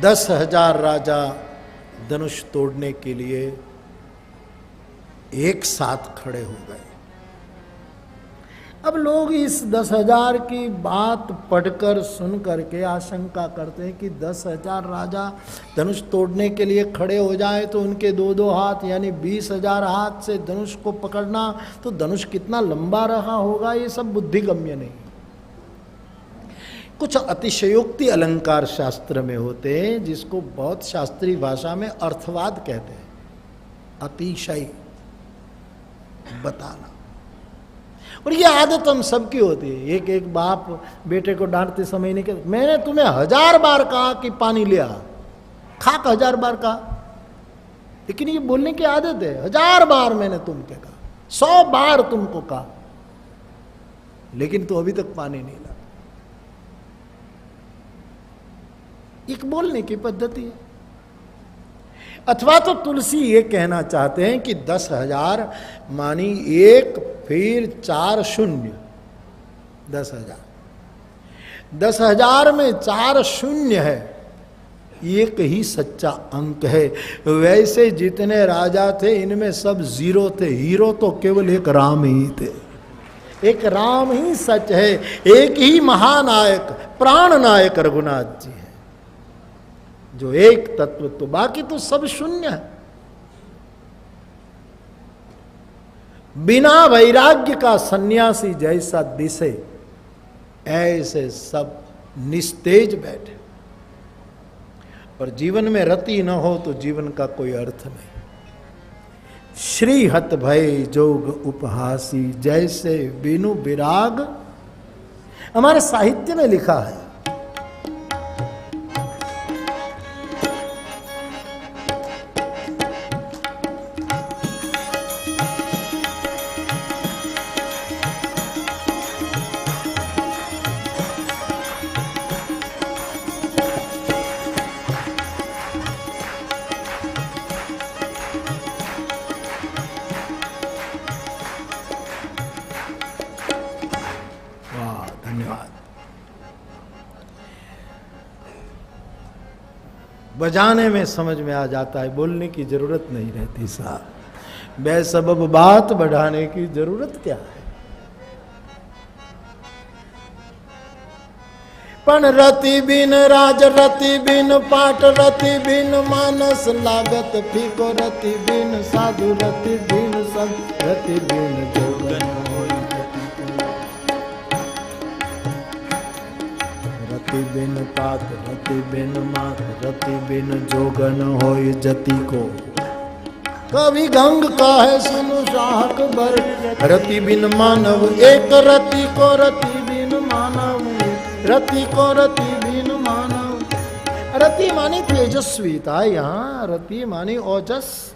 10,000 राजा धनुष तोड़ने के लिए एक साथ खड़े हो गए। अब लोग इस 10,000 की बात पढ़कर सुन करके आशंका करते हैं कि 10,000 राजा धनुष तोड़ने के लिए खड़े हो जाए तो उनके 2-2 हाथ यानी 20,000 हाथ से धनुष को पकड़ना, तो धनुष कितना लंबा रहा होगा, ये सब बुद्धिगम्य नहीं। कुछ अतिशयोक्ति अलंकार शास्त्र में होते हैं जिसको बहुत शास्त्रीय भाषा में अर्थवाद कहते हैं। अतिशय बताना, और ये आदत हम सबकी होती है। एक एक बाप बेटे को डांटते समय नहीं कहते मैंने तुम्हें 1000 बार कहा कि पानी ले आ, खाक 1000 बार कहा, लेकिन ये बोलने की आदत है। 1000 बार मैंने तुमको कहा, 100 बार तुमको कहा, लेकिन तो अभी तक पानी नहीं ला। एक बोलने की पद्धति है। अथवा तो तुलसी ये कहना चाहते हैं कि 10,000 मानी 1 फिर 4 शून्य 10,000, 10,000 में 4 शून्य है, एक ही सच्चा अंक है। वैसे जितने राजा थे इनमें सब जीरो थे, हीरो तो केवल एक राम ही थे। एक राम ही सच है, एक ही महानायक प्राण नायक रघुनाथ जी है, जो एक तत्व, तो बाकी तो सब शून्य है। बिना वैराग्य का सन्यासी जैसा दिसे ऐसे सब निस्तेज बैठे, और जीवन में रति न हो तो जीवन का कोई अर्थ नहीं। श्री हत भय जोग उपहासी जैसे बिनु विराग, हमारे साहित्य में लिखा है। बजाने में समझ में आ जाता है, बोलने की जरूरत नहीं रहती साहब। बेसबब बात बढ़ाने की जरूरत क्या है। पण रति बिन राज रति बिन पाठ रति बिन मानस लागत फीको रति बिन साधु रति बिन संत रति बिन जोगन रति बिन पात रति बिन मात रति बिन जोगन होय जति को। कवि गंग का है सुनु शाहक बर, रति बिन मानव एक रति को रति बिन मानव, रति को रति बिन मानव। रति मानी तेजस्वीता, यहाँ रति मानी ओजस।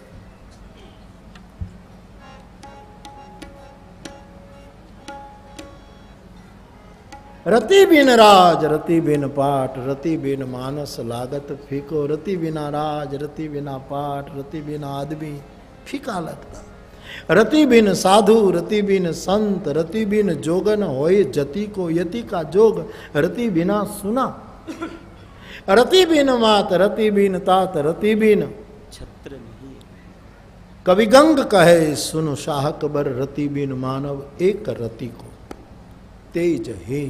रति बिन राज रति बिन पाठ रति बिन मानस लागत फीको। रति बिना राज रति बिना पाठ रति बिना आदमी फीका लगता। रति बिन साधु रति बिन संत रति बिन जोगन होए जति को। यति का जोग रति बिना सुना। रति बिन मात रति बिन तात रति बिन छत्र नहीं। कवि गंग कहे सुन शाहक बर, रति बिन मानव एक रति को तेज है।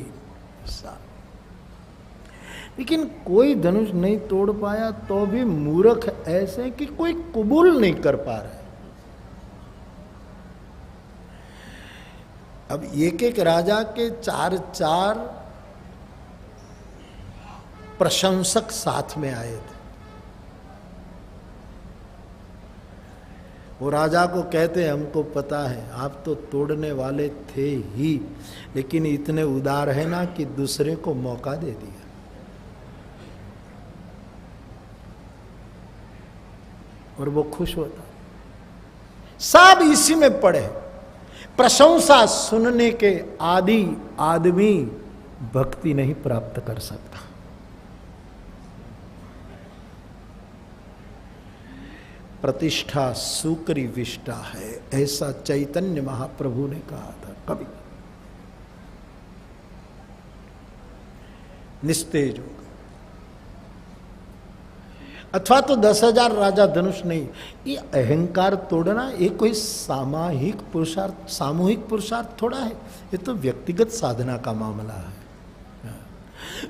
लेकिन कोई धनुष नहीं तोड़ पाया तो भी मूर्ख ऐसे कि कोई कबूल नहीं कर पा रहा है। अब एक एक राजा के 4-4 प्रशंसक साथ में आए थे। वो राजा को कहते हैं हमको पता है आप तो तोड़ने वाले थे ही, लेकिन इतने उदार है ना कि दूसरे को मौका दे दिया। और वो खुश होता। सब इसी में पड़े। प्रशंसा सुनने के आदि आदमी भक्ति नहीं प्राप्त कर सकता। प्रतिष्ठा सूकरी विष्टा है, ऐसा चैतन्य महाप्रभु ने कहा था कभी। निस्तेज होगा। अथवा तो 10,000 राजा धनुष नहीं। ये अहंकार तोड़ना ये कोई सामूहिक पुरुषार्थ थोड़ा है, ये तो व्यक्तिगत साधना का मामला है।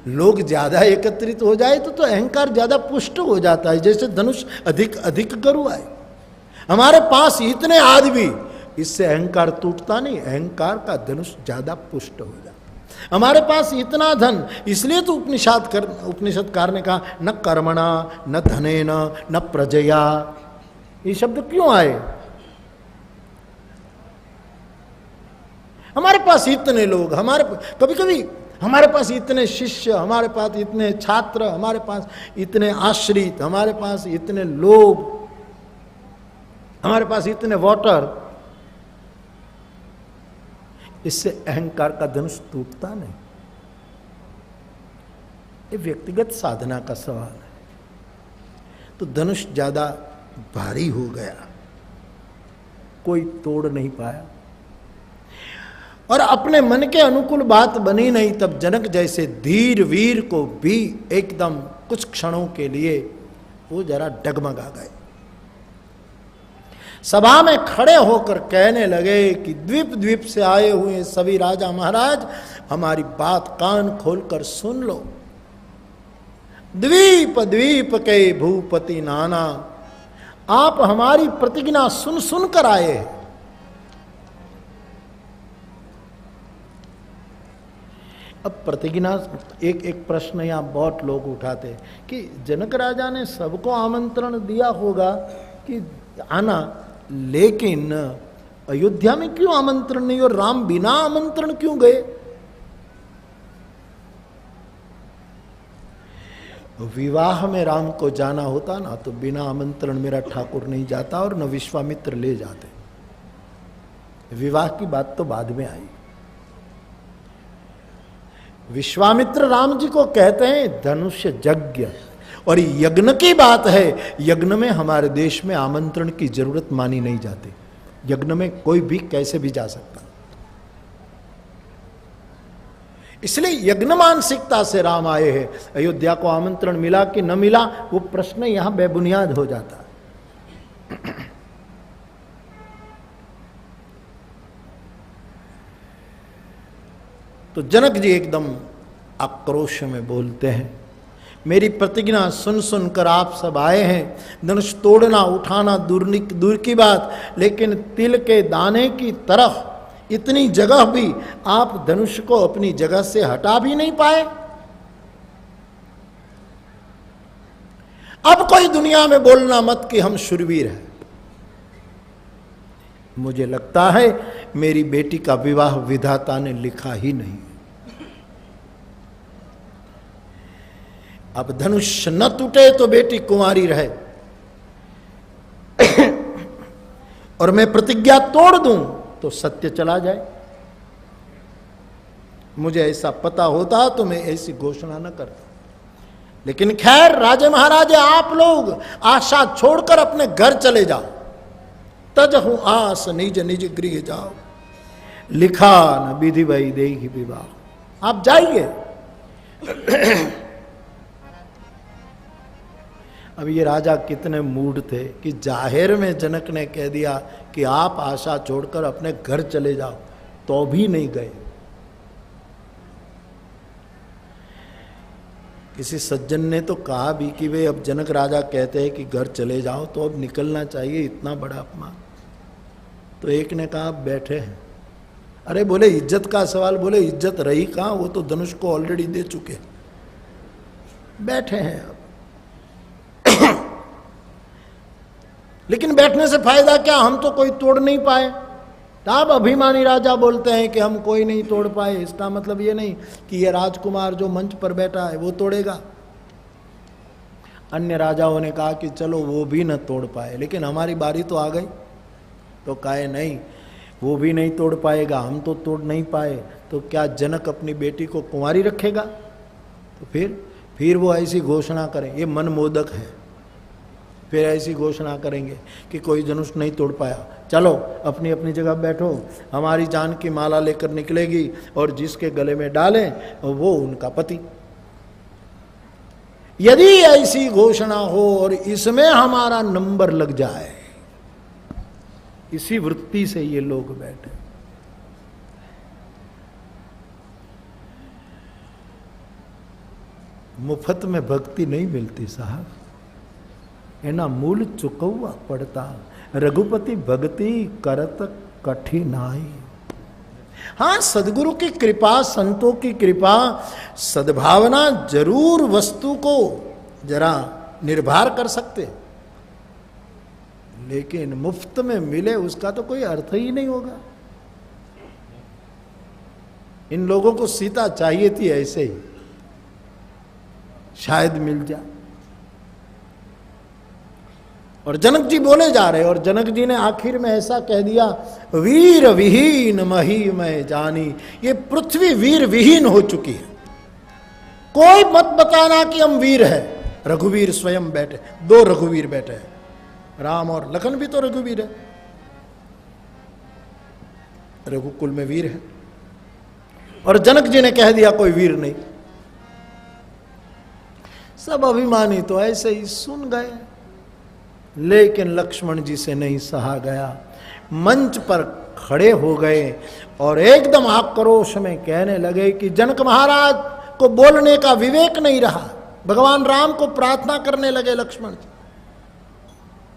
लोग ज्यादा एकत्रित हो जाए तो अहंकार ज्यादा पुष्ट हो जाता है। जैसे धनुष अधिक अधिक गरु आए, हमारे पास इतने आदमी, इससे अहंकार टूटता नहीं, अहंकार का धनुष ज्यादा पुष्ट हो जाता। हमारे पास इतना धन, इसलिए तो उपनिषदकार ने कहा न कर्मणा न धनेन न प्रजया, ये शब्द क्यों आए? हमारे पास इतने लोग, कभी कभी हमारे पास इतने शिष्य, हमारे पास इतने छात्र, हमारे पास इतने आश्रित, हमारे पास इतने लोग, हमारे पास इतने वोटर, इससे अहंकार का धनुष टूटता नहीं। ये व्यक्तिगत साधना का सवाल है। तो धनुष ज्यादा भारी हो गया, कोई तोड़ नहीं पाया और अपने मन के अनुकूल बात बनी नहीं। तब जनक जैसे धीर वीर को भी एकदम कुछ क्षणों के लिए वो जरा डगमगा गए। सभा में खड़े होकर कहने लगे कि द्वीप द्वीप से आए हुए सभी राजा महाराज, हमारी बात कान खोलकर सुन लो। द्वीप द्वीप के भूपति नाना, आप हमारी प्रतिज्ञा सुन सुन कर आए हैं। अब प्रतिज्ञा, एक प्रश्न यहां बहुत लोग उठाते कि जनक राजा ने सबको आमंत्रण दिया होगा कि आना, लेकिन अयोध्या में क्यों आमंत्रण नहीं और राम बिना आमंत्रण क्यों गए? विवाह में राम को जाना होता ना तो बिना आमंत्रण मेरा ठाकुर नहीं जाता और न विश्वामित्र ले जाते। विवाह की बात तो बाद में आई। विश्वामित्र राम जी को कहते हैं धनुष यज्ञ, और यज्ञ की बात है। यज्ञ में हमारे देश में आमंत्रण की जरूरत मानी नहीं जाती। यज्ञ में कोई भी कैसे भी जा सकता, इसलिए यज्ञ मानसिकता से राम आए हैं। अयोध्या को आमंत्रण मिला कि न मिला वो प्रश्न यहां बेबुनियाद हो जाता। तो जनक जी एकदम आक्रोश में बोलते हैं, मेरी प्रतिज्ञा सुन सुनकर आप सब आए हैं। धनुष तोड़ना उठाना दूर की बात, लेकिन तिल के दाने की तरह इतनी जगह भी आप धनुष को अपनी जगह से हटा भी नहीं पाए। अब कोई दुनिया में बोलना मत कि हम शूरवीर हैं। मुझे लगता है मेरी बेटी का विवाह विधाता ने लिखा ही नहीं। अब धनुष न टूटे तो बेटी कुंवारी रहे और मैं प्रतिज्ञा तोड़ दूं तो सत्य चला जाए। मुझे ऐसा पता होता तो मैं ऐसी घोषणा न करता। लेकिन खैर राजे महाराजे, आप लोग आशा छोड़कर अपने घर चले जाओ। तजहु आस निज निज गृह जाओ, लिखा न विधि वही देहि विवाह। आप जाइए। अब ये राजा कितने मूड थे कि जाहिर में जनक ने कह दिया कि आप आशा छोड़कर अपने घर चले जाओ, तो भी नहीं गए। किसी सज्जन ने तो कहा भी कि वे अब जनक राजा कहते हैं कि घर चले जाओ तो अब निकलना चाहिए, इतना बड़ा अपमान। तो एक ने कहा बैठे हैं। अरे बोले इज्जत का सवाल, बोले इज्जत रही कहाँ, वो तो धनुष को ऑलरेडी दे चुके, बैठे हैं अब। लेकिन बैठने से फायदा क्या, हम तो कोई तोड़ नहीं पाए। तब अभिमानी राजा बोलते हैं कि हम कोई नहीं तोड़ पाए। इसका मतलब ये नहीं कि ये राजकुमार जो मंच पर बैठा है वो तोड़ेगा। अन्य राजाओं ने कहा कि चलो वो भी न तोड़ पाए, लेकिन हमारी बारी तो आ गई। तो कहे नहीं, वो भी नहीं तोड़ पाएगा, हम तो तोड़ नहीं पाए, तो क्या जनक अपनी बेटी को कुंवारी रखेगा? तो फिर वो ऐसी घोषणा करें, ये मनमोदक है। फिर ऐसी घोषणा करेंगे कि कोई धनुष नहीं तोड़ पाया, चलो अपनी अपनी जगह बैठो, हमारी जान की माला लेकर निकलेगी और जिसके गले में डालें वो उनका पति। यदि ऐसी घोषणा हो और इसमें हमारा नंबर लग जाए, इसी वृत्ति से ये लोग बैठे। मुफ्त में भक्ति नहीं मिलती साहब, एना मूल चुकौआ पड़ता। रघुपति भक्ति करत कठिनाई। हाँ, सदगुरु की कृपा, संतों की कृपा, सद्भावना जरूर वस्तु को जरा निर्भर कर सकते, लेकिन मुफ्त में मिले उसका तो कोई अर्थ ही नहीं होगा। इन लोगों को सीता चाहिए थी ऐसे ही, शायद मिल जाए। और जनक जी बोले जा रहे, और जनक जी ने आखिर में ऐसा कह दिया, वीर विहीन मही मैं जानी। ये पृथ्वी वीर विहीन हो चुकी है, कोई मत बताना कि हम वीर है। रघुवीर स्वयं बैठे, दो रघुवीर बैठे हैं, राम और लखन भी तो रघुवीर है, रघुकुल में वीर है। और जनक जी ने कह दिया कोई वीर नहीं। सब अभिमानी तो ऐसे ही सुन गए, लेकिन लक्ष्मण जी से नहीं सहा गया। मंच पर खड़े हो गए और एकदम आक्रोश में कहने लगे कि जनक महाराज को बोलने का विवेक नहीं रहा। भगवान राम को प्रार्थना करने लगे लक्ष्मण जी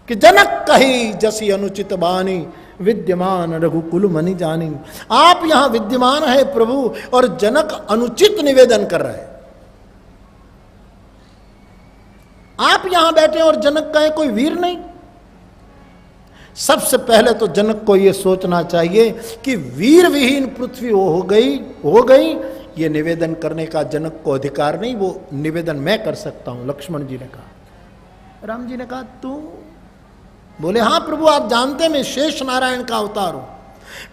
कि जनक कही जसी अनुचित बानी, विद्यमान रघुकुल मनि जानी। आप यहां विद्यमान है प्रभु, और जनक अनुचित निवेदन कर रहे हैं। आप यहां बैठे और जनक कहे कोई वीर नहीं। सबसे पहले तो जनक को यह सोचना चाहिए कि वीर विहीन पृथ्वी हो गई। ये निवेदन करने का जनक को अधिकार नहीं, वो निवेदन मैं कर सकता हूं। लक्ष्मण जी ने कहा। राम जी ने कहा तू? बोले हाँ प्रभु, आप जानते मैं शेष नारायण का अवतार हूं,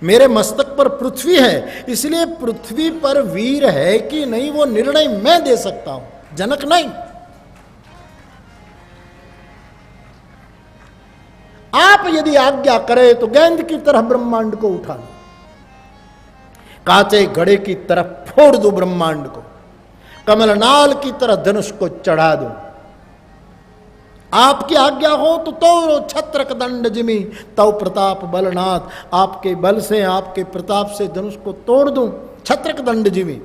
मेरे मस्तक पर पृथ्वी है, इसलिए पृथ्वी पर वीर है कि नहीं वो निर्णय मैं दे सकता हूं, जनक नहीं। आप यदि आज्ञा करें तो गेंद की तरह ब्रह्मांड को उठा लो, कांचे घड़े की तरह फोड़ दो ब्रह्मांड को, कमलनाल की तरह धनुष को चढ़ा दो। आपकी आज्ञा हो तो छत्रक दंड जिमी तव प्रताप बलनाथ, आपके बल से, आपके प्रताप से धनुष को तोड़ दूं, छत्रक दंड जिमी।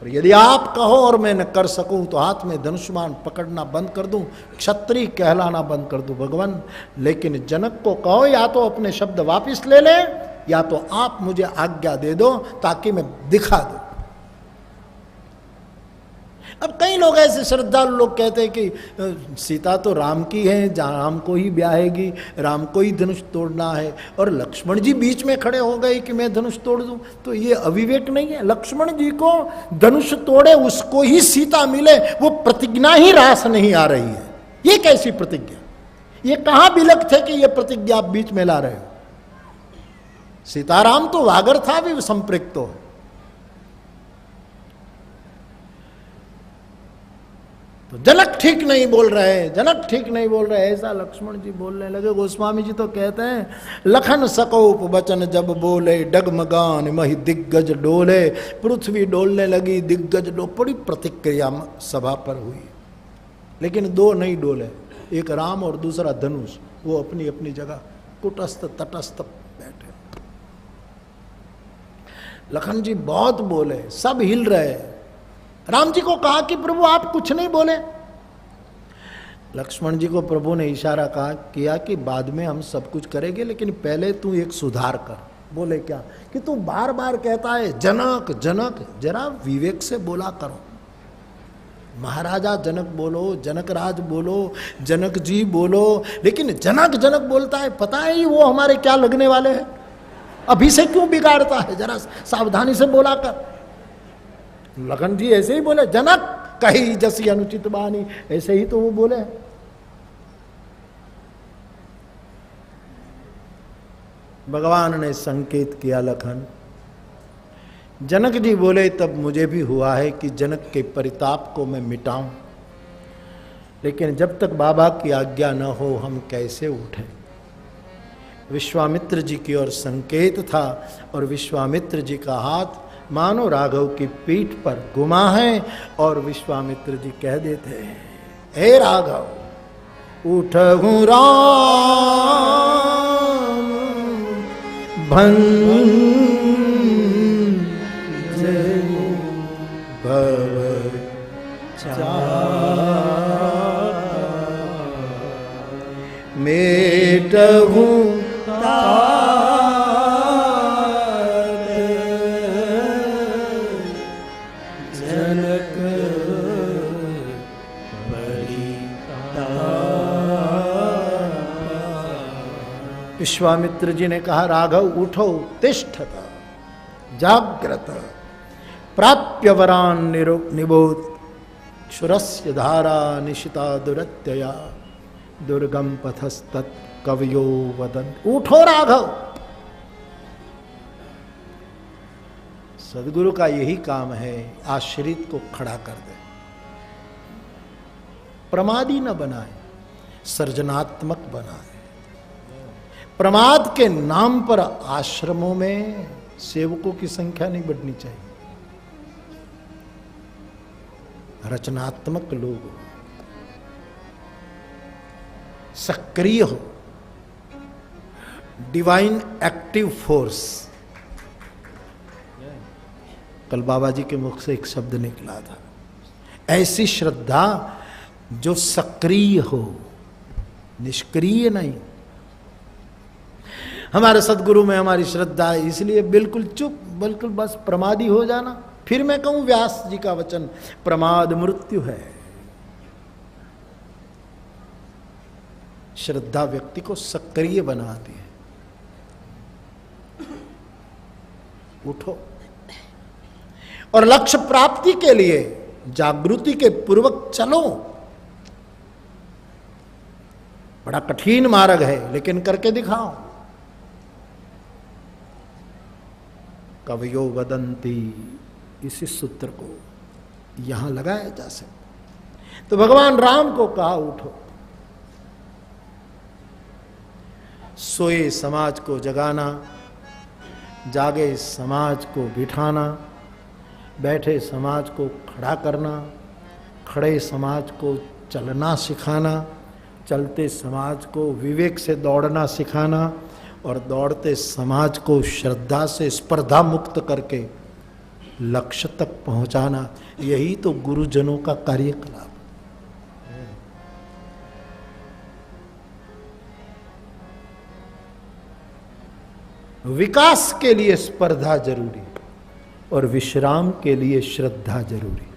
और यदि आप कहो और मैं न कर सकूं तो हाथ में धनुष्मान पकड़ना बंद कर दूं, क्षत्रिय कहलाना बंद कर दूं भगवान। लेकिन जनक को कहो या तो अपने शब्द वापस ले ले, या तो आप मुझे आज्ञा दे दो ताकि मैं दिखा दूं। अब कई लोग ऐसे श्रद्धालु लोग कहते हैं कि सीता तो राम की है, राम को ही ब्याहेगी, राम को ही धनुष तोड़ना है, और लक्ष्मण जी बीच में खड़े हो गए कि मैं धनुष तोड़ दूं। तो ये अविवेक नहीं है? लक्ष्मण जी को धनुष तोड़े उसको ही सीता मिले, वो प्रतिज्ञा ही रास नहीं आ रही है। ये कैसी प्रतिज्ञा? ये कहां बिलक थे कि ये प्रतिज्ञा आप बीच में ला रहे हो? सीताराम तो वागर था भी संपृक्त हो। तो जनक ठीक नहीं बोल रहे, जनक ठीक नहीं बोल रहे, ऐसा लक्ष्मण जी बोलने लगे। गोस्वामी जी तो कहते हैं, लखन सकोप वचन जब बोले, डगमगान मही दिग्गज डोले। पृथ्वी डोलने लगी, दिग्गज डो, बड़ी प्रतिक्रिया सभा पर हुई, लेकिन दो नहीं डोले, एक राम और दूसरा धनुष, वो अपनी अपनी जगह कुटस्थ तटस्थ बैठे। लखन जी बहुत बोले, सब हिल रहे। राम जी को कहा कि प्रभु आप कुछ नहीं बोले। लक्ष्मण जी को प्रभु ने इशारा किया कि बाद में हम सब कुछ करेंगे, लेकिन पहले तू एक सुधार कर। बोले क्या? कि तू बार बार कहता है जनक जनक, जरा विवेक से बोला करो। महाराजा जनक बोलो, जनक राज बोलो, जनक जी बोलो, लेकिन जनक जनक बोलता है, पता है वो हमारे क्या लगने वाले हैं, अभी से क्यों बिगाड़ता है, जरा सावधानी से बोला कर। लखन जी ऐसे ही बोले, जनक कही जसी अनुचित बानी, ऐसे ही तो वो बोले। भगवान ने संकेत किया लखन। जनक जी बोले तब मुझे भी हुआ है कि जनक के परिताप को मैं मिटाऊं, लेकिन जब तक बाबा की आज्ञा न हो हम कैसे उठें। विश्वामित्र जी की ओर संकेत था और विश्वामित्र जी का हाथ मानो राघव की पीठ पर गुमा है। और विश्वामित्र जी कह देते हैं, हे राघव उठहु राम भंज भव मेटहु जनक बड़ी। विश्वामित्र जी ने कहा, राघव उठो, तिष्ठत जाग्रत प्राप्य वरान निबोध क्षुरस्य धारा निशिता दुरत्यया दुर्गम पथस्तत् कवयो वदन। उठो राघव। सदगुरु का यही काम है, आश्रित को खड़ा कर दे, प्रमादी न बनाए, सृजनात्मक बनाए। प्रमाद के नाम पर आश्रमों में सेवकों की संख्या नहीं बढ़नी चाहिए। रचनात्मक लोग हो, सक्रिय हो, डिवाइन एक्टिव फोर्स। कल बाबा जी के मुख से एक शब्द निकला था, ऐसी श्रद्धा जो सक्रिय हो, निष्क्रिय नहीं। हमारे सदगुरु में हमारी श्रद्धा है, इसलिए बिल्कुल चुप, बिल्कुल बस प्रमादी हो जाना। फिर मैं कहूं व्यास जी का वचन, प्रमाद मृत्यु है। श्रद्धा व्यक्ति को सक्रिय बनाती है। उठो और लक्ष्य प्राप्ति के लिए जागृति के पूर्वक चलो। बड़ा कठिन मार्ग है, लेकिन करके दिखाओ। कवयो वदंती, इसी सूत्र को यहां लगाया जा सकता। तो भगवान राम को कहा, उठो। सोए समाज को जगाना, जागे समाज को बिठाना, बैठे समाज को खड़ा करना, खड़े समाज को चलना सिखाना, चलते समाज को विवेक से दौड़ना सिखाना, और दौड़ते समाज को श्रद्धा से स्पर्धा मुक्त करके लक्ष्य तक पहुंचाना। यही तो गुरुजनों का कार्यकलाप। विकास के लिए स्पर्धा जरूरी और विश्राम के लिए श्रद्धा जरूरी।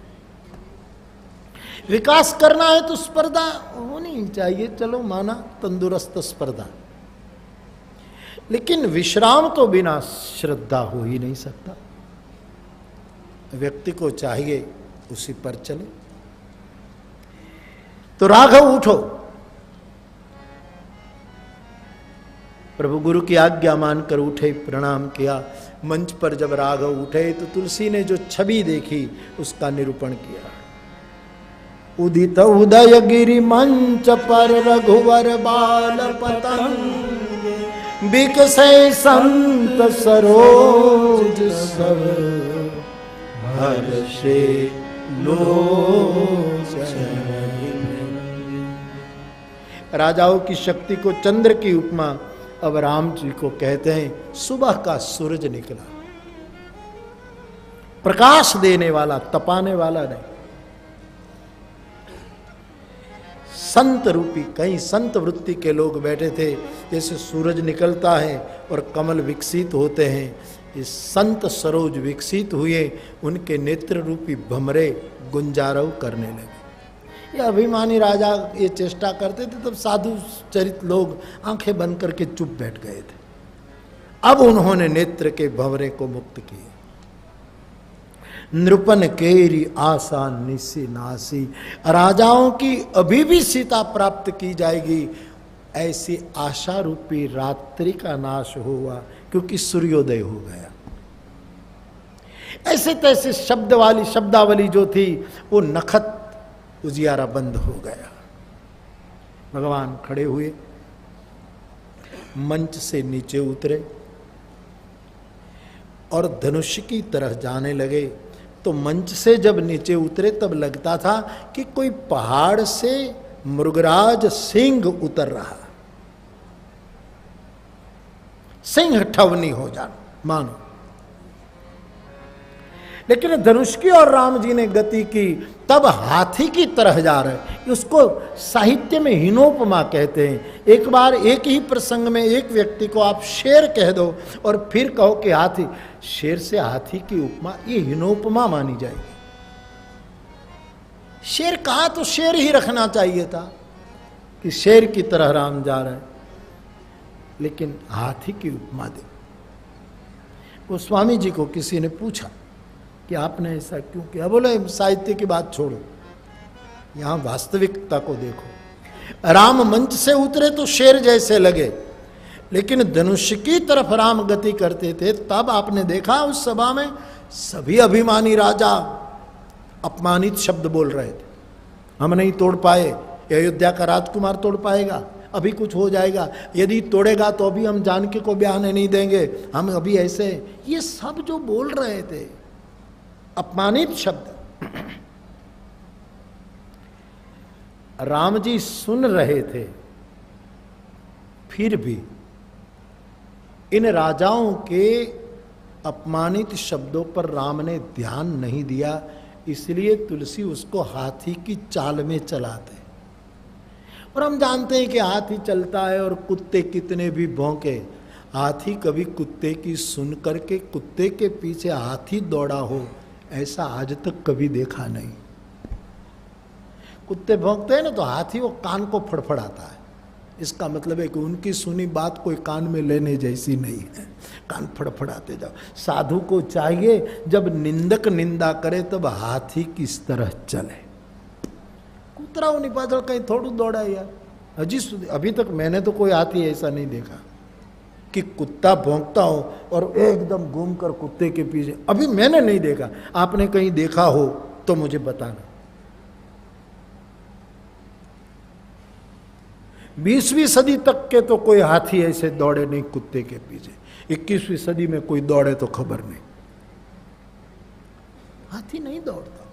विकास करना है तो स्पर्धा होनी चाहिए, चलो माना, तंदुरुस्त स्पर्धा। लेकिन विश्राम तो बिना श्रद्धा हो ही नहीं सकता। व्यक्ति को चाहिए उसी पर चले। तो राघव उठो। प्रभु गुरु की आज्ञा मानकर उठे, प्रणाम किया। मंच पर जब राघव उठे तो तुलसी ने जो छवि देखी उसका निरूपण किया। उदित उदय गिरि मंच पर रघुवर बाल पतंग, बिकसे संत सरोज सब हर्षे लोचन। राजाओं की शक्ति को चंद्र की उपमा अब राम जी को कहते हैं। सुबह का सूरज निकला, प्रकाश देने वाला, तपाने वाला नहीं। संत रूपी, कई संत वृत्ति के लोग बैठे थे। जैसे सूरज निकलता है और कमल विकसित होते हैं, ये संत सरोज विकसित हुए, उनके नेत्र रूपी भमरे गुंजारव करने लगे। ये अभिमानी राजा ये चेष्टा करते थे, तब साधु चरित लोग आंखें बंद करके चुप बैठ गए थे। अब उन्होंने नेत्र के भंवरे को मुक्त किए। नृपन केरी आशा निसी नासी, राजाओं की अभी भी सीता प्राप्त की जाएगी, ऐसी आशा रूपी रात्रि का नाश हुआ, क्योंकि सूर्योदय हो गया। ऐसे तैसे शब्दावली जो थी वो नखत उजियारा बंद हो गया। भगवान खड़े हुए, मंच से नीचे उतरे, और धनुष की तरह जाने लगे तो मंच से जब नीचे उतरे तब लगता था कि कोई पहाड़ से मृगराज सिंह उतर रहा, सिंह ठवनी हो जाना मानो। लेकिन धनुष की और राम जी ने गति की तब हाथी की तरह जा रहे। उसको साहित्य में हीनोपमा कहते हैं। एक बार एक ही प्रसंग में एक व्यक्ति को आप शेर कह दो और फिर कहो कि हाथी, शेर से हाथी की उपमा, ये हीनोपमा मानी जाएगी। शेर कहा तो शेर ही रखना चाहिए था कि शेर की तरह राम जा रहे हैं, लेकिन हाथी की उपमा दे। वो स्वामी जी को किसी ने पूछा कि आपने ऐसा क्यों किया? बोले साहित्य की बात छोड़ो, यहां वास्तविकता को देखो। राम मंच से उतरे तो शेर जैसे लगे, लेकिन धनुष की तरफ राम गति करते थे। तब आपने देखा उस सभा में सभी अभिमानी राजा अपमानित शब्द बोल रहे थे। हम नहीं तोड़ पाए, अयोध्या का राजकुमार तोड़ पाएगा, अभी कुछ हो जाएगा, यदि तोड़ेगा तो अभी हम जानकी को ब्याहने नहीं देंगे, हम अभी ऐसे, ये सब जो बोल रहे थे अपमानित शब्द, राम जी सुन रहे थे। फिर भी इन राजाओं के अपमानित शब्दों पर राम ने ध्यान नहीं दिया, इसलिए तुलसी उसको हाथी की चाल में चलाते। और हम जानते हैं कि हाथी चलता है और कुत्ते कितने भी भौंके, हाथी कभी कुत्ते की सुन करके कुत्ते के पीछे हाथी दौड़ा हो ऐसा आज तक कभी देखा नहीं। कुत्ते भौंकते हैं ना तो हाथी वो कान को फड़फड़ाता है, इसका मतलब है कि उनकी सुनी बात कोई कान में लेने जैसी नहीं है, कान फड़फड़ाते जाओ। साधु को चाहिए जब निंदक निंदा करे तब हाथी किस तरह चले। कुतरा निपाचल कहीं थोड़ा दौड़ा यार, अभी तक मैंने तो कोई हाथी ऐसा नहीं देखा कि कुत्ता भौंकता हो और एकदम घूम कर कुत्ते के पीछे, अभी मैंने नहीं देखा। आपने कहीं देखा हो तो मुझे बताना। 20वीं सदी तक के तो कोई हाथी ऐसे दौड़े नहीं कुत्ते के पीछे, 21वीं सदी में कोई दौड़े तो खबर नहीं। हाथी नहीं दौड़ता,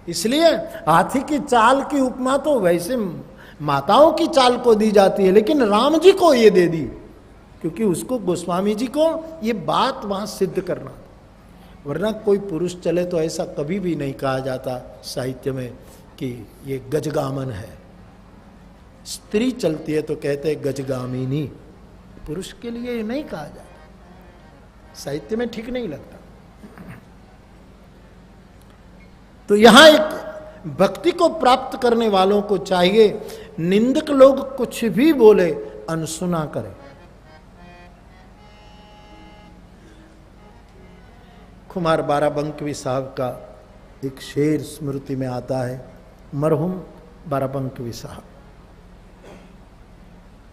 इसलिए हाथी की चाल की उपमा तो वैसे माताओं की चाल को दी जाती है, लेकिन राम जी को ये दे दी क्योंकि उसको गोस्वामी जी को ये बात वहां सिद्ध करना था। वरना कोई पुरुष चले तो ऐसा कभी भी नहीं कहा जाता साहित्य में कि ये गजगामन है। स्त्री चलती है तो कहते हैं गजगामिनी, पुरुष के लिए ये नहीं कहा जाता, साहित्य में ठीक नहीं लगता। तो यहां एक भक्ति को प्राप्त करने वालों को चाहिए निंदक लोग कुछ भी बोले अनसुना करें। कुमार बाराबंकवी साहब का एक शेर स्मृति में आता है, मरहुम बाराबंकवी साहब,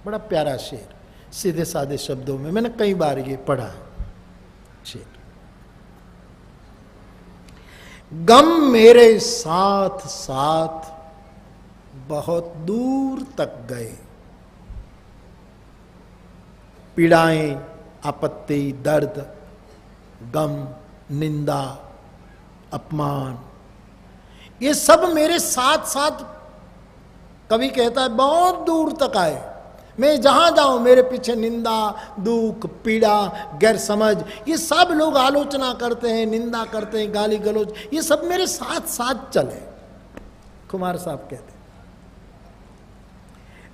बड़ा प्यारा शेर, सीधे साधे शब्दों में, मैंने कई बार ये पढ़ा शेर। गम मेरे साथ साथ बहुत दूर तक गए, पीड़ाएं, आपत्ति, दर्द, गम, निंदा, अपमान, ये सब मेरे साथ साथ, कवि कहता है बहुत दूर तक आए। मैं जहां जाऊं मेरे पीछे निंदा, दुख, पीड़ा, गैर समझ, ये सब लोग आलोचना करते हैं, निंदा करते हैं, गाली गलौज, ये सब मेरे साथ साथ चले। कुमार साहब कहते हैं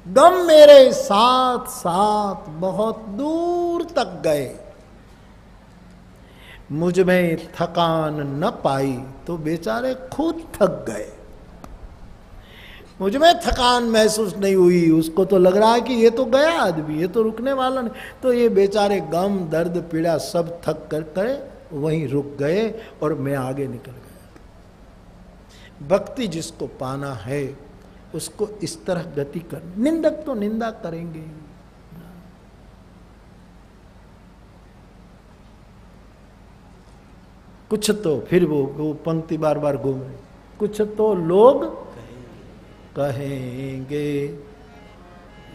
गम मेरे साथ साथ बहुत दूर तक गए, मुझ में थकान न पाई तो बेचारे खुद थक गए। मुझ में थकान महसूस नहीं हुई, उसको तो लग रहा है कि ये तो गया आदमी, ये तो रुकने वाला नहीं, तो ये बेचारे गम, दर्द, पीड़ा सब थक कर करे वहीं रुक गए और मैं आगे निकल गया। भक्ति जिसको पाना है उसको इस तरह गति कर। निंदक तो निंदा करेंगे, कुछ तो फिर वो पंक्ति बार बार घूम रही, कुछ तो लोग कहेंगे,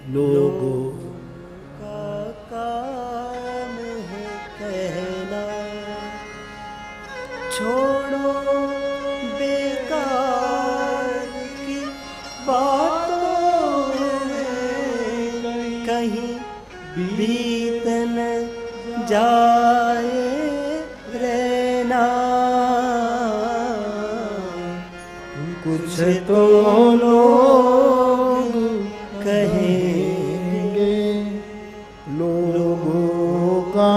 लोगों का काम है बीत न जाए रहना, कुछ तो लोग कहेंगे, लोगों का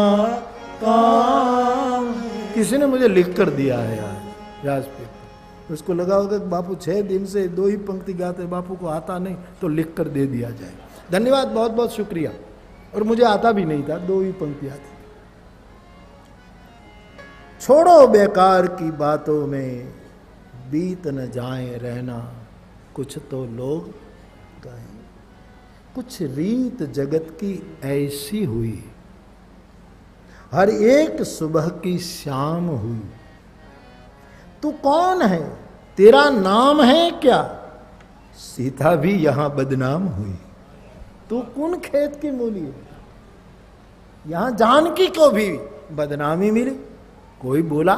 काम। किसी ने मुझे लिख कर दिया है यार व्यासपीठ पर, उसको लगा होगा कि बापू 6 दिन से 2 ही पंक्ति गाते, बापू को आता नहीं तो लिख कर दे दिया जाए। धन्यवाद, बहुत बहुत शुक्रिया। और मुझे आता भी नहीं था, 2 ही पंक्ति आती। छोड़ो बेकार की बातों में, बीत न जाए रहना, कुछ तो लोग कहें। कुछ रीत जगत की ऐसी हुई, हर एक सुबह की शाम हुई। तू कौन है, तेरा नाम है क्या, सीता भी यहां बदनाम हुई। तू कौन खेत की मूली है, यहां जानकी को भी बदनामी मिली। कोई बोला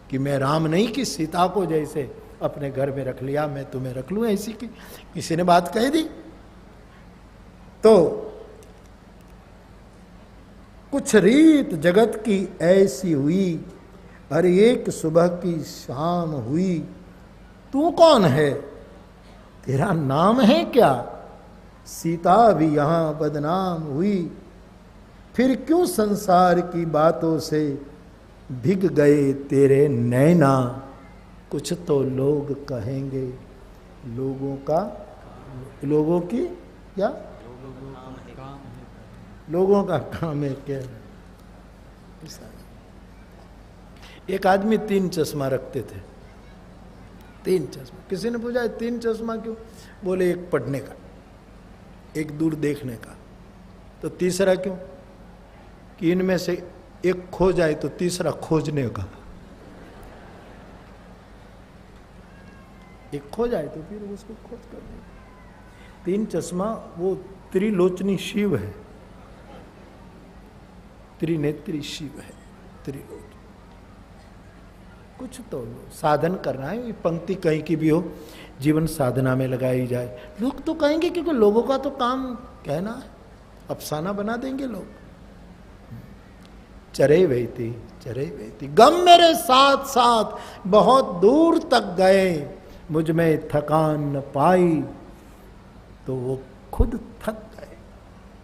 कि मैं राम नहीं कि सीता को जैसे अपने घर में रख लिया, मैं तुम्हें रख लूं ऐसी की किसी ने बात कह दी। तो कुछ रीत जगत की ऐसी हुई, हर एक सुबह की शाम हुई। तू कौन है, तेरा नाम है क्या, सीता भी यहां बदनाम हुई। फिर क्यों संसार की बातों से भीग गए तेरे नैना, कुछ तो लोग कहेंगे, लोगों का, लोगों की क्या, लोगों का काम है क्या। एक आदमी 3 चश्मा रखते थे, 3 चश्मा। किसी ने पूछा 3 चश्मा क्यों, बोले एक पढ़ने का, एक दूर देखने का, तो तीसरा क्यों, कि इनमें से एक खो जाए तो तीसरा खोजने का। एक खो जाए तो फिर उसको खोज कर। 3 चश्मा वो त्रिलोचनी शिव है, त्रिनेत्री शिव है, त्रिलोचनी। कुछ तो साधन करना है, ये पंक्ति कहीं की भी हो, जीवन साधना में लगाई जाए। लोग तो कहेंगे क्योंकि लोगों का तो काम कहना है, अफसाना बना देंगे लोग। चरे वैती गम मेरे साथ साथ बहुत दूर तक गए, मुझ में थकान न पाई, तो वो खुद थक गए।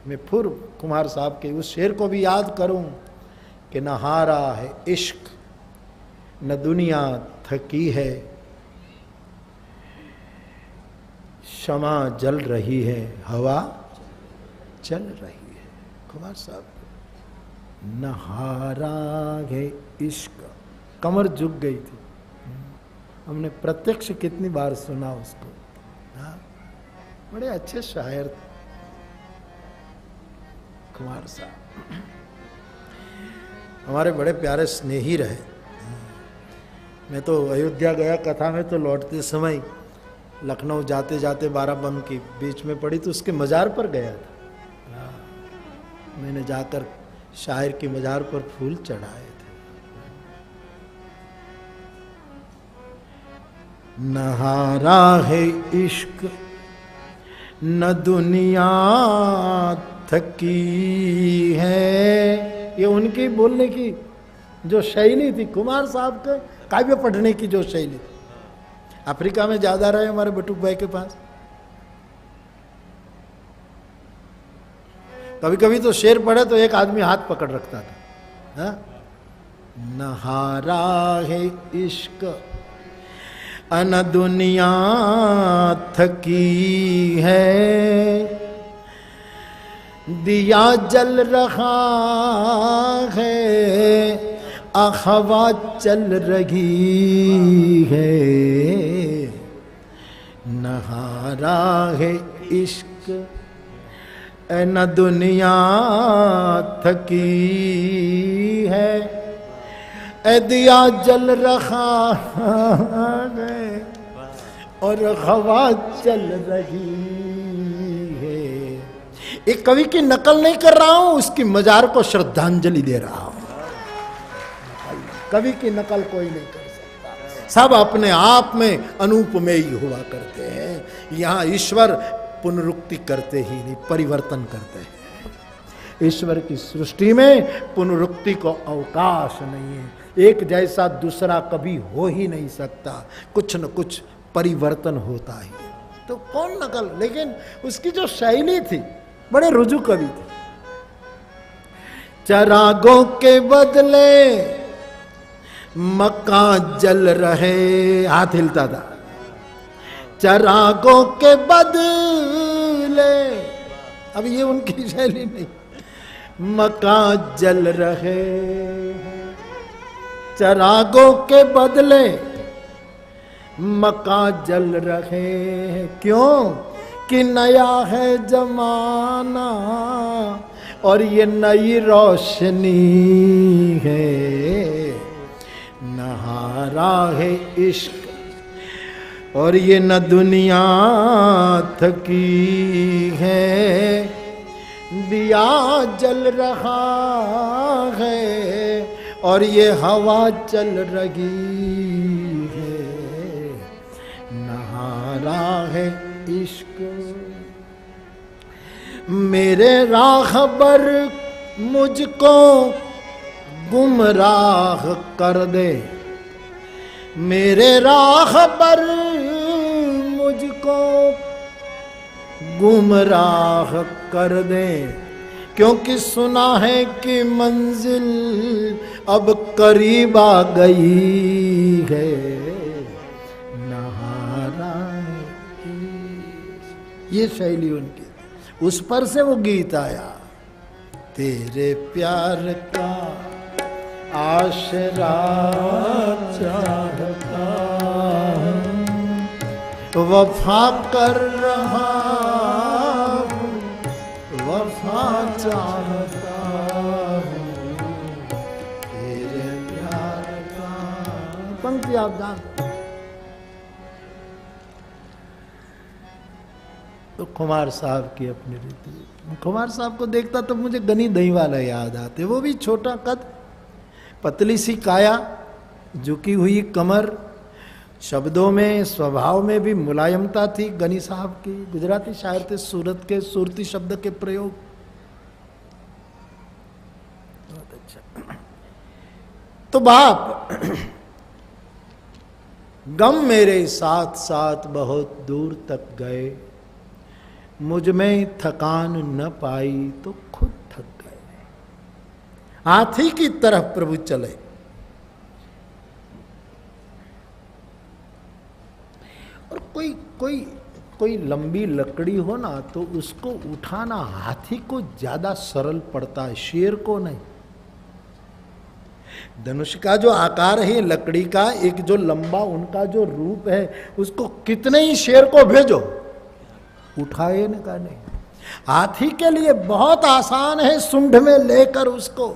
मैं फिर कुमार साहब के उस शेर को भी याद करूं कि न हारा है इश्क, न दुनिया थकी है, क्षमा जल रही है, हवा चल रही है। कुमार साहब न हारा है इश्क, कमर झुक गई थी। हमने प्रत्यक्ष कितनी बार सुना उसको। हाँ, बड़े अच्छे शायर कुमार साहब, हमारे बड़े प्यारे स्नेही रहे। मैं तो अयोध्या गया कथा में, तो लौटते समय लखनऊ जाते जाते बाराबंकी बीच में पड़ी, तो उसके मजार पर गया था। मैंने जाकर शायर की मजार पर फूल चढ़ाए थे। न हारा है इश्क, न दुनिया थकी है। ये उनकी बोलने की जो शैली थी, कुमार साहब के काव्य पढ़ने की जो शैली थी। अफ्रीका में ज्यादा रहे हमारे बटुक भाई के पास। कभी कभी तो शेर पढ़े तो एक आदमी हाथ पकड़ रखता था। हा? न हारा है इश्क, न दुनिया थकी है, दिया जल रहा है, हवा चल रही है। न हारा है इश्क, न दुनिया थकी है, दिया जल रहा है और हवा चल रही है। एक कवि की नकल नहीं कर रहा हूं, उसकी मजार को श्रद्धांजलि दे रहा हूं। कवि की नकल कोई नहीं कर सकता, सब अपने आप में अनूपमेय हुआ करते हैं। यहाँ ईश्वर पुनरुक्ति करते ही नहीं, परिवर्तन करते हैं। ईश्वर की सृष्टि में पुनरुक्ति को अवकाश नहीं है, एक जैसा दूसरा कभी हो ही नहीं सकता, कुछ न कुछ परिवर्तन होता ही है। तो कौन नकल, लेकिन उसकी जो शैली थी बड़े रुजु कवि थे। चरागों के बदले मकान जल रहे, हाथ हिलता था। चरागों के बदले, अब ये उनकी शैली नहीं, मकान जल रहे, चरागों के बदले मकान जल रहे हैं। क्यों कि नया है जमाना और ये नई रोशनी है, नहारा है इश्क और ये न दुनिया थकी है, दिया जल रहा है और ये हवा चल रही है, नहारा है इश्क। मेरे राहबर मुझको गुमराह कर दे, मेरे राहबर मुझको गुमराह कर दे, क्योंकि सुना है कि मंजिल अब करीब आ गई है, नहारा है। ये शैली उनकी, उस पर से वो गीत आया। तेरे प्यार का आशरा चाहता हूँ, वफा कर रहा हूँ, वफा चाहता हूँ, तेरे प्यार का। पंक्ति आप जानते तो कुमार साहब की अपनी रीति। कुमार साहब को देखता तो मुझे गनी दही वाला याद आते, वो भी छोटा कद, पतली सी काया, झुकी हुई कमर, शब्दों में स्वभाव में भी मुलायमता थी गनी साहब की। गुजराती शायर थे, सूरत के, सूरती शब्द के प्रयोग बहुत अच्छा। तो बाप गम मेरे साथ साथ बहुत दूर तक गए, मुझ में थकान न पाई तो खुद थक गए। हाथी की तरह प्रभु चले। और कोई लंबी लकड़ी हो ना तो उसको उठाना हाथी को ज्यादा सरल पड़ता है, शेर को नहीं। धनुष का जो आकार है लकड़ी का, एक जो लंबा उनका जो रूप है, उसको कितने ही शेर को भेजो उठाए न का नहीं। हाथी के लिए बहुत आसान है सूंड में लेकर उसको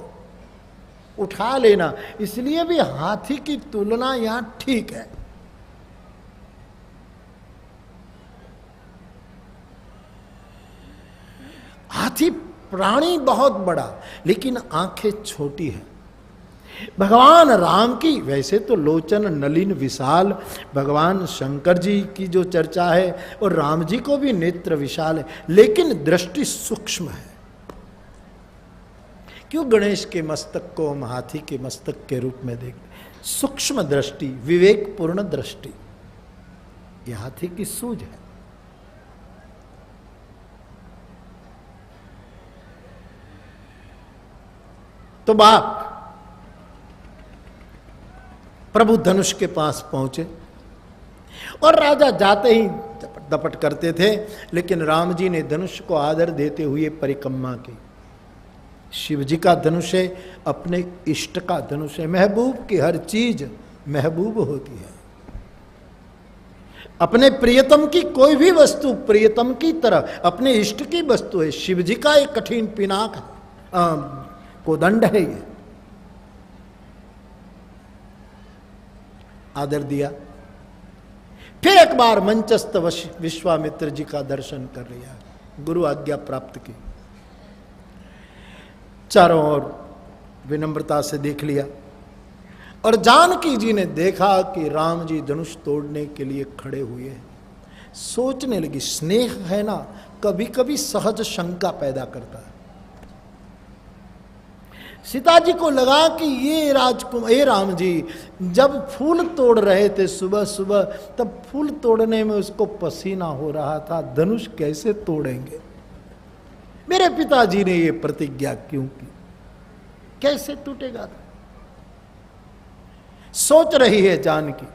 उठा लेना, इसलिए भी हाथी की तुलना यहां ठीक है। हाथी प्राणी बहुत बड़ा, लेकिन आंखें छोटी है। भगवान राम की वैसे तो लोचन नलिन विशाल, भगवान शंकर जी की जो चर्चा है, और राम जी को भी नेत्र विशाल है, लेकिन दृष्टि सूक्ष्म है। क्यों गणेश के मस्तक को हम हाथी के मस्तक के रूप में देखते? सूक्ष्म दृष्टि, विवेकपूर्ण दृष्टि, यह हाथी की सूझ है। तो बाप प्रभु धनुष के पास पहुंचे और राजा जाते ही दपट करते थे, लेकिन राम जी ने धनुष को आदर देते हुए परिक्रमा की। शिव जी का धनुष है, अपने इष्ट का धनुष है। महबूब की हर चीज महबूब होती है। अपने प्रियतम की कोई भी वस्तु प्रियतम की तरह अपने इष्ट की वस्तु है। शिव जी का एक कठिन पिनाक कोदंड है, ये आदर दिया। फिर एक बार मंचस्थ विश्वामित्र जी का दर्शन कर लिया, गुरु आज्ञा प्राप्त की, चारों ओर विनम्रता से देख लिया। और जानकी जी ने देखा कि राम जी धनुष तोड़ने के लिए खड़े हुए हैं। सोचने लगी। स्नेह है ना, कभी कभी सहज शंका पैदा करता है। सीता जी को लगा कि ये राम जी जब फूल तोड़ रहे थे सुबह सुबह, तब फूल तोड़ने में उसको पसीना हो रहा था, धनुष कैसे तोड़ेंगे? मेरे पिताजी ने ये प्रतिज्ञा क्यों की, कैसे टूटेगा? सोच रही है जानकी।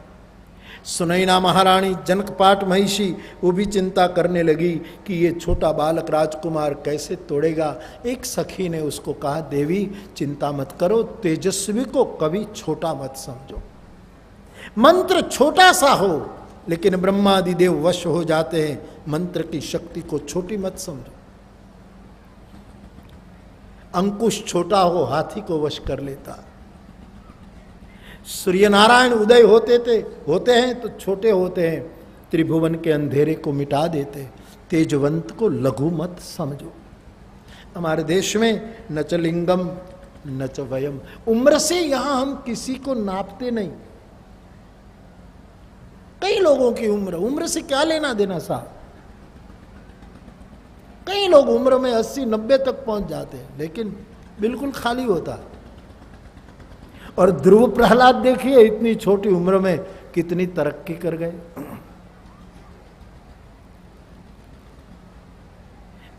सुनैना महारानी, जनकपाट महिषी, वो भी चिंता करने लगी कि ये छोटा बालक राजकुमार कैसे तोड़ेगा। एक सखी ने उसको कहा, देवी चिंता मत करो, तेजस्वी को कभी छोटा मत समझो। मंत्र छोटा सा हो लेकिन ब्रह्मादि देव वश हो जाते हैं, मंत्र की शक्ति को छोटी मत समझो। अंकुश छोटा हो हाथी को वश कर लेता। सूर्य नारायण उदय होते हैं तो छोटे होते हैं, त्रिभुवन के अंधेरे को मिटा देते। तेजवंत को लघु मत समझो। हमारे देश में न च लिंगम न च वयम, उम्र से यहां हम किसी को नापते नहीं। कई लोगों की उम्र से क्या लेना देना साहब। कई लोग उम्र में 80-90 तक पहुंच जाते हैं, लेकिन बिल्कुल खाली होता है। और ध्रुव प्रहलाद देखिए, इतनी छोटी उम्र में कितनी तरक्की कर गए।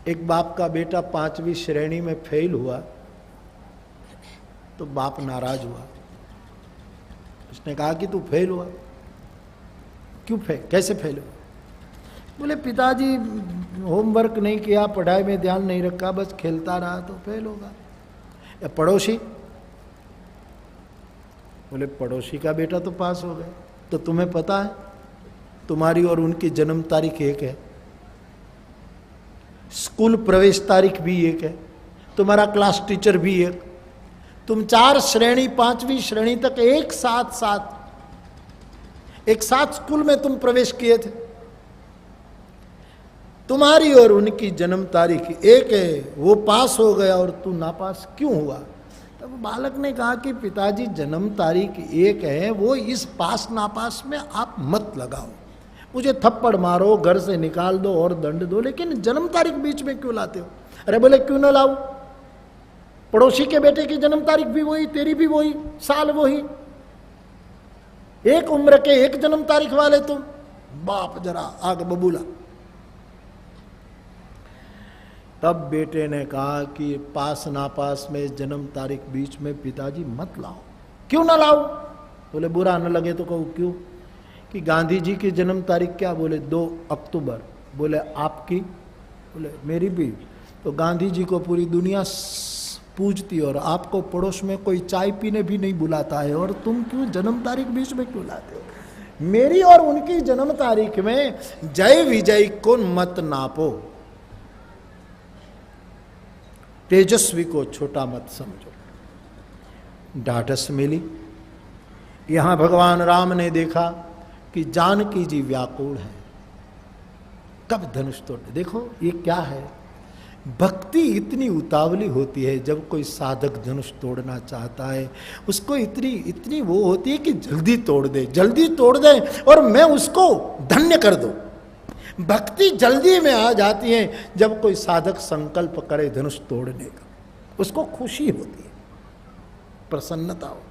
एक बाप का बेटा 5वीं श्रेणी में फेल हुआ तो बाप नाराज हुआ। उसने कहा कि तू फेल हुआ, क्यों कैसे फेल हुआ? बोले पिताजी होमवर्क नहीं किया, पढ़ाई में ध्यान नहीं रखा, बस खेलता रहा तो फेल होगा। या पड़ोसी? बोले पड़ोसी का बेटा तो पास हो गया। तो तुम्हें पता है तुम्हारी और उनकी जन्म तारीख एक है, स्कूल प्रवेश तारीख भी एक है, तुम्हारा क्लास टीचर भी एक, तुम 4 श्रेणी 5वीं श्रेणी तक एक साथ स्कूल में तुम प्रवेश किए थे। तुम्हारी और उनकी जन्म तारीख एक है, वो पास हो गया और तू नापास क्यों हुआ? तब बालक ने कहा कि पिताजी जन्म तारीख एक है, वो इस पास नापास में आप मत लगाओ। मुझे थप्पड़ मारो, घर से निकाल दो और दंड दो, लेकिन जन्म तारीख बीच में क्यों लाते हो? अरे बोले क्यों ना लाऊं? पड़ोसी के बेटे की जन्म तारीख भी वही, तेरी भी वही, साल वही, एक उम्र के एक जन्म तारीख वाले तुम। बाप जरा आग बबूला। तब बेटे ने कहा कि पास नापास में जन्म तारीख बीच में पिताजी मत लाओ। क्यों ना लाओ? बोले बुरा न लगे तो कहूँ क्यों? कि गांधी जी की जन्म तारीख क्या? बोले 2 अक्टूबर। बोले आपकी? बोले मेरी भी। तो गांधी जी को पूरी दुनिया पूजती और आपको पड़ोस में कोई चाय पीने भी नहीं बुलाता है, और तुम क्यों जन्म तारीख बीच में क्यों लाते हो? मेरी और उनकी जन्म तारीख में जय विजय को मत नापो। तेजस्वी को छोटा मत समझो। ढाढ़स मिली। यहां भगवान राम ने देखा कि जानकी जी व्याकुल है, कब धनुष तोड़। देखो ये क्या है, भक्ति इतनी उतावली होती है। जब कोई साधक धनुष तोड़ना चाहता है, उसको इतनी वो होती है कि जल्दी तोड़ दे और मैं उसको धन्य कर दूं। भक्ति जल्दी में आ जाती है जब कोई साधक संकल्प करे धनुष तोड़ने का, उसको खुशी होती है, प्रसन्नता हो।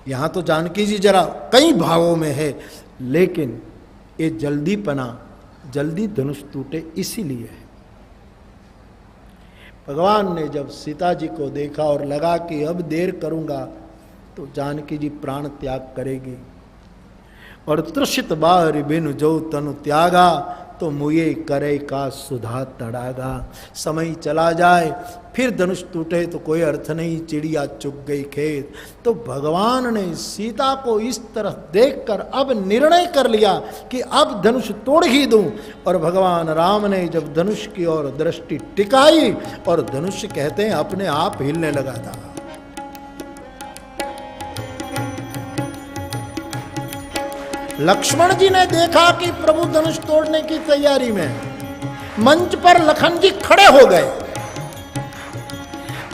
यहां तो जानकी जी जरा कई भावों में है, लेकिन ये जल्दी धनुष टूटे इसीलिए है। भगवान ने जब सीता जी को देखा और लगा कि अब देर करूंगा तो जानकी जी प्राण त्याग करेगी, और तृषित बाहरी बिनु जो तनु त्यागा, तो मुये करे का सुधा तड़ागा। समय चला जाए फिर धनुष टूटे तो कोई अर्थ नहीं, चिड़िया चुग गई खेत। तो भगवान ने सीता को इस तरह देखकर अब निर्णय कर लिया कि अब धनुष तोड़ ही दूं। और भगवान राम ने जब धनुष की ओर दृष्टि टिकाई और धनुष कहते हैं अपने आप हिलने लगा था। लक्ष्मण जी ने देखा कि प्रभु धनुष तोड़ने की तैयारी में, मंच पर लखन जी खड़े हो गए।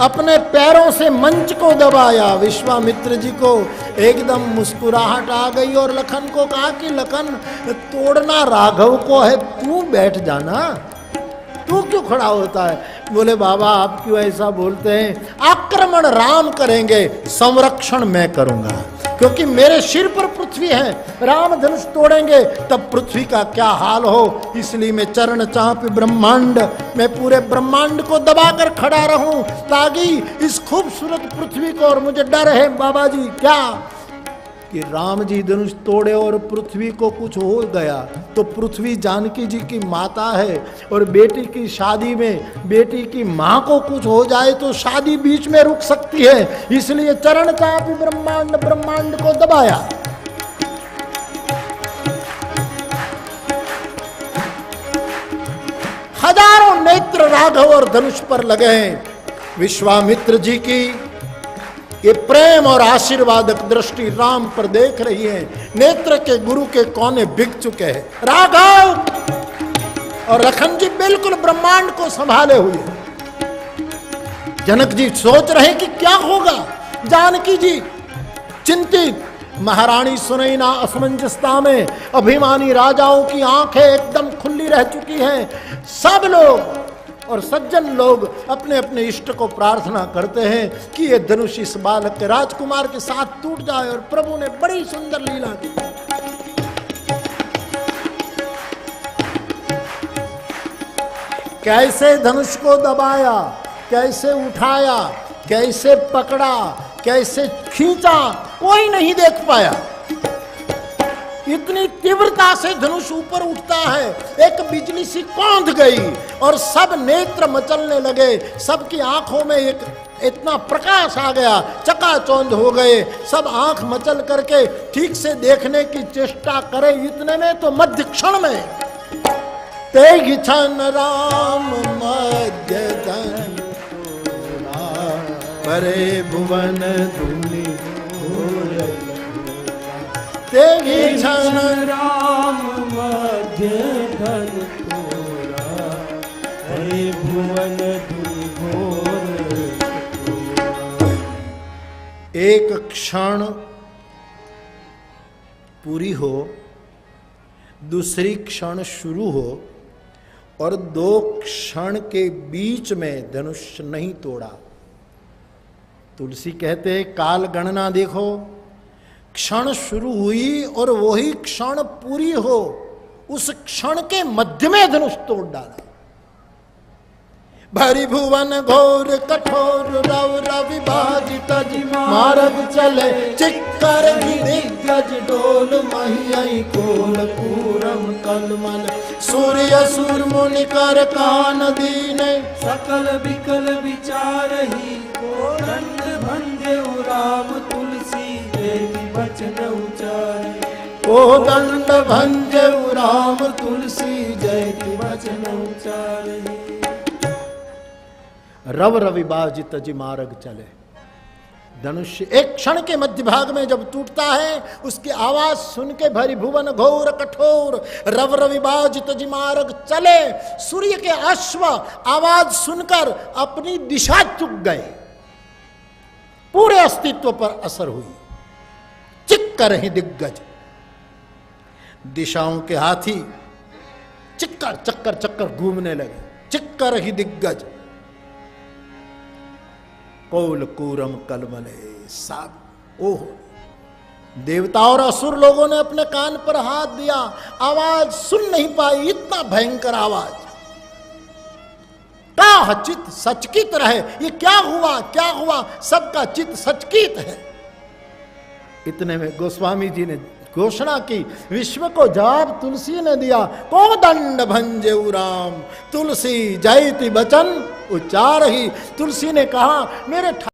अपने पैरों से मंच को दबाया। विश्वामित्र जी को एकदम मुस्कुराहट आ गई और लखन को कहा कि लखन, तोड़ना राघव को है, तू बैठ जाना, तू क्यों खड़ा होता है? बोले बाबा आप क्यों ऐसा बोलते हैं? आक्रमण राम करेंगे, संरक्षण मैं करूंगा, क्योंकि मेरे सिर पर पृथ्वी है। राम धनुष तोड़ेंगे तब पृथ्वी का क्या हाल हो, इसलिए मैं चरण चाप ब्रह्मांड, मैं पूरे ब्रह्मांड को दबाकर खड़ा रहूं ताकि इस खूबसूरत पृथ्वी को, और मुझे डर है बाबा जी क्या कि राम जी धनुष तोड़े और पृथ्वी को कुछ हो गया तो पृथ्वी जानकी जी की माता है, और बेटी की शादी में बेटी की मां को कुछ हो जाए तो शादी बीच में रुक सकती है, इसलिए चरण चापी ब्रह्मांड, ब्रह्मांड को दबाया। हजारों नेत्र राघव और धनुष पर लगे हैं। विश्वामित्र जी की ये प्रेम और आशीर्वादक दृष्टि राम पर देख रही है। नेत्र के गुरु के कोने बिक चुके हैं। राघव और लखन जी बिल्कुल ब्रह्मांड को संभाले हुए। जनक जी सोच रहे कि क्या होगा। जानकी जी चिंतित। महारानी सुनैना असमंजसता में, अभिमानी राजाओं की आंखें एकदम खुली रह चुकी हैं। सब लोग और सज्जन लोग अपने अपने इष्ट को प्रार्थना करते हैं कि ये धनुष इस बालक के, राजकुमार के साथ टूट जाए। और प्रभु ने बड़ी सुंदर लीला की। कैसे धनुष को दबाया, कैसे उठाया, कैसे पकड़ा, कैसे खींचा, कोई नहीं देख पाया। इतनी तीव्रता से धनुष ऊपर उठता है, एक बिजली सी कौंध गई और सब नेत्र मचलने लगे। सबकी आंखों में एक इतना प्रकाश आ गया, चकाचौंध हो गए। सब आंख मचल करके ठीक से देखने की चेष्टा करे, इतने में तो मध्य क्षण में तेग छन राम मध्य धन परे भुवन धुनि तेगी छन राम मध्य धन तोरा, हरे भुवन धुनि घोर। एक क्षण पूरी हो, दूसरी क्षण शुरू हो, और 2 क्षण के बीच में धनुष नहीं तोड़ा। तुलसी कहते हैं काल गणना देखो, क्षण शुरू हुई और वही क्षण पूरी हो, उस क्षण के मध्य में धनुष तोड़ डाला। भरी भुवन घोर कठोर रव रवि बाजित मार्ग चले, चिक्कर दिग्गज डोल महियाई कोल पूरम कलमल। सूर्य सुर मुनि कर कान दीने, सकल विकल विचार ही को दंड भंजे राम तुलसी देवी वचन उचारे। ओ दंड भंजे राम तुलसी जयति वचन उचारे। रव रवि बाजित जी मार्ग चले। धनुष एक क्षण के मध्य भाग में जब टूटता है, उसकी आवाज सुन के भरी भुवन घोर कठोर रव रवि बाजित जी मार्ग चले। सूर्य के अश्व आवाज सुनकर अपनी दिशा चुक गए, पूरे अस्तित्व पर असर हुई। चिक्कर ही दिग्गज, दिशाओं के हाथी चिक्कर चक्कर चक्कर घूमने लगे। चिक्कर ही दिग्गज कौल कूरम कलमले। साब ओह, देवता और असुर लोगों ने अपने कान पर हाथ दिया, आवाज सुन नहीं पाई, इतना भयंकर आवाज। का चित्त सचकित रहे, ये क्या हुआ क्या हुआ, सबका चित्त सचकित है। इतने में गोस्वामी जी ने घोषणा की, विश्व को जवाब तुलसी ने दिया। को दंड भंजे राम तुलसी जयति बचन उच्चार ही। तुलसी ने कहा मेरे